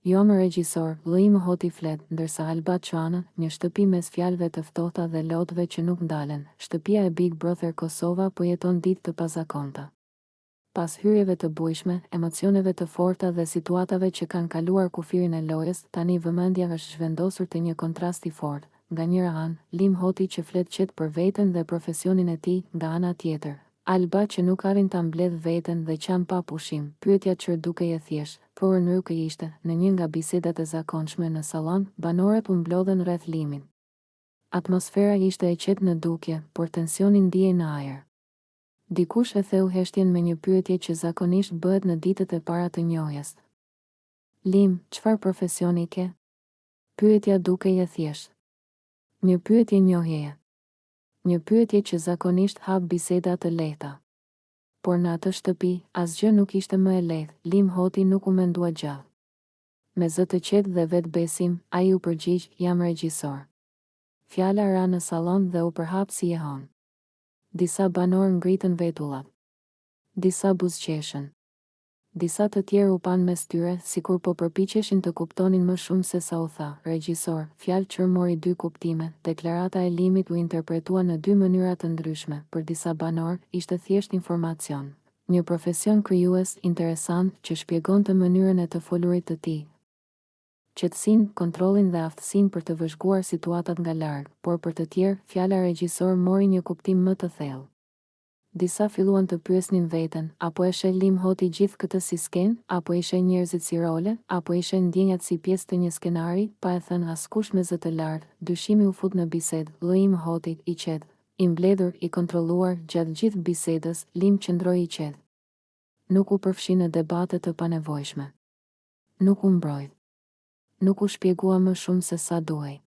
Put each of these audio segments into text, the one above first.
Jo më regjisor, lloji më hoti flet, ndërsa Alba Çana, një shtëpi mes fjalëve të ftohta dhe lotëve që nuk ndalen. Shtëpia e Big Brother Kosova po jeton ditë të pazakonta. Pas hyrjeve të bujshme, emocioneve të forta dhe situatave që kanë kaluar kufirin e lojës, tani vëmendja është zhvendosur te një kontrast i fortë. Nga njëra anë, Lim Hoti që flet qetë për veten dhe profesionin e tij, nga ana tjetër, Alba që nuk arrin ta mbledh veten dhe qan pa pushim. Pyetja që dukej e thjeshtë, por nuk ishte. Në një nga bisedat e zakonshme në sallon, banorët u mblodhen rreth Limin. Atmosfera ishte e qetë në dukje, por tensioni ndihej në ajër. Dikush e theu heshtjen me një pyetje që zakonisht bëhet në ditët e para të njohjes. Lim, çfarë profesioni ke? Pyetja dukej e thjeshtë. Një pyetje njohjeje. Një pyetje që zakonisht hap biseda të lehta. Por në atë shtëpi, asgjë nuk ishte më e lehtë. Lim Hoti nuk u mendua gjallë. Me zë të qetë dhe vetë besim, ai u përgjigj, jam regjisor. Fjala ra në sallon dhe u përhap si e hon. Disa banor ngritën vetullat. Disa buzëqeshën. Disa të tjerë u pan mes tyre, sikur po përpiqeshin të kuptonin më shumë se sa u tha. Regjisor, fjalë që mori dy kuptime. Deklarata e Limit u interpretua në dy mënyra të ndryshme. Për disa banor, ishte thjesht informacion. Një profesion krijues, interesant, që shpjegonte mënyrën e të folurit të tij. Qetësinë, kontrollin dhe aftësinë për të vëzhguar situatat nga larg, por për të tjerë, fjala regjisor mori një kuptim më të thellë. Disa filluan të pyesnin veten, apo e sheh Lim Hoti gjithë këtë si skenë, apo i sheh njerëzit si role, apo i sheh ndjenjat si pjesë të një skenari, pa e thënë askush me zë të lartë. Dyshimi u fut në bisedë. Lim Hoti, i qetë, i mbledhur, i kontrolluar, gjatë gjithë bisedës, Lim qëndroi i qetë. Nuk u përfshi në debate të panevojshme. Nuk u mbrojt. Nuk u shpjegua më shumë se sa duhej.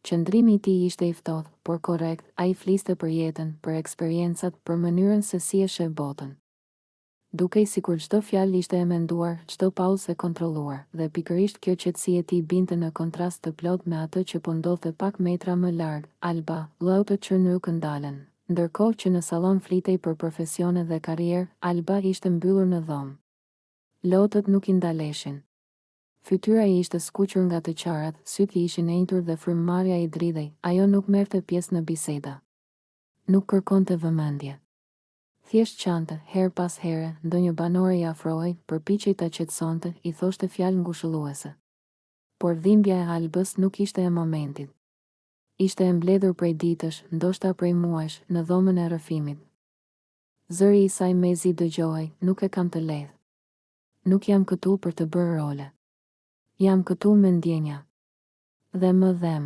Qëndrimi i tij ishte i ftohtë, por korrekt. Ai fliste për jetën, për eksperiencat, për mënyrën se si e sheh botën. Dukej sikur çdo fjalë ishte e menduar, çdo pauzë e kontrolluar, dhe pikërisht kjo qetësi e tij binte në kontrast të plot me atë që po ndodhte pak metra më larg. Alba, lotët që nuk ndalen. Ndërkohë që në sallon flitej për profesione dhe karrierë, Alba ishte mbyllur në dhomë. Lotët nuk i ndaleshin. Fytyra i ishte skuqur nga të qarat, sytë i ishin enjtur dhe frymëmarrja i dridhej. Ajo nuk merrte pjesë në biseda. Nuk kërkonte vëmendje. Thjesht qante, her pas here, ndonjë banore i afrohej, përpiqej ta qetësonte, i thoshte fjalë ngushëlluese. Por dhimbja e Albës nuk ishte e momentit. Ishte e mbledhur prej ditësh, ndoshta prej muajsh, në dhomën e rrëfimit. Zëri i saj mezi dëgjohej, nuk e kam të lehtë. Nuk jam këtu për të bërë role. Jam këtu me ndjenja. Dhe më dhem.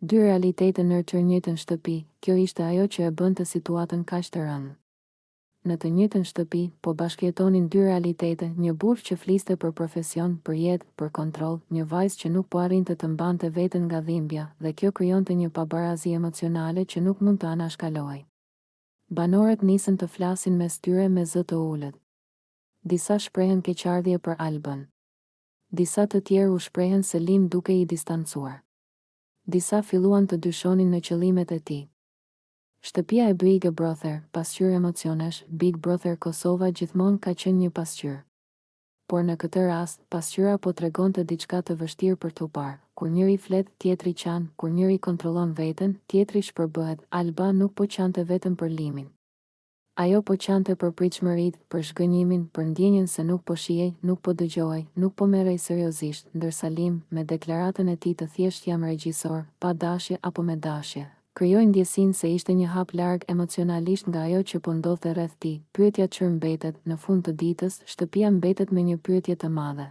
Dy realitete në të njëjtën shtëpi, kjo ishte ajo që e bënte situatën kaq të rëndë. Në të njëjtën shtëpi, po bashkëjetonin dy realitete, një burrë që fliste për profesion, për jetë, për kontroll, një vajzë që nuk po arrinte të mbante veten nga dhimbja, dhe kjo krijonte një pabarazi emocionale që nuk mund të anashkalohej. Banorët nisën të flasin mes tyre me zë të ulët. Disa shprehen keqardhje për Albën. Disa të tjerë u shprehen se Lim duke i distancuar. Disa filluan të dyshonin në qëllimet e tij. Shtëpia e Big Brother, pasqyrë emocionesh, Big Brother Kosova gjithmonë ka qenë një pasqyrë. Por në këtë rast, pasqyra po tregonte diçka të vështirë për t'u parë. Kur njëri flet, tjetri qan, kur njëri kontrollon veten, tjetri shpërbëhet. Alba nuk po qante vetëm për Limin. Ajo po qante për pritshmëritë, për zhgënjimin, për ndjenjen se nuk po shihej, nuk po dëgjohej, nuk po merrej seriozisht, ndërsa Lim, me deklaratën e tij të thjesht jam regjisor, pa dashje apo me dashje, krijoi ndjesinë se ishte një hap larg emocionalisht nga ajo që po ndodhte rreth tij. Pyetja që mbetet, në fund të ditës, shtëpia mbetet me një pyetje të madhe.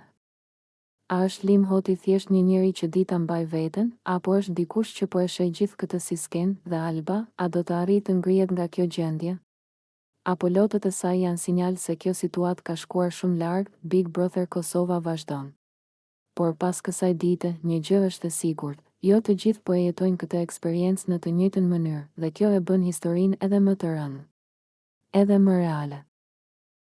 A është Lim Hoti thjesht një njeri që di ta mbaj veten, apo është dikush që po e sheh gjithë këtë si skenë, dhe Alba, a do të arrijë të ngrihet nga kjo gjendje? Apo lotët e saj janë sinjal se kjo situatë ka shkuar shumë larg? Big Brother Kosova vazhdon. Por pas kësaj dite, një gjë është e sigurt, jo të gjithë po e jetojnë këtë eksperiencë në të njëjtën mënyrë, dhe kjo e bën historinë edhe më të rëndë, edhe më reale.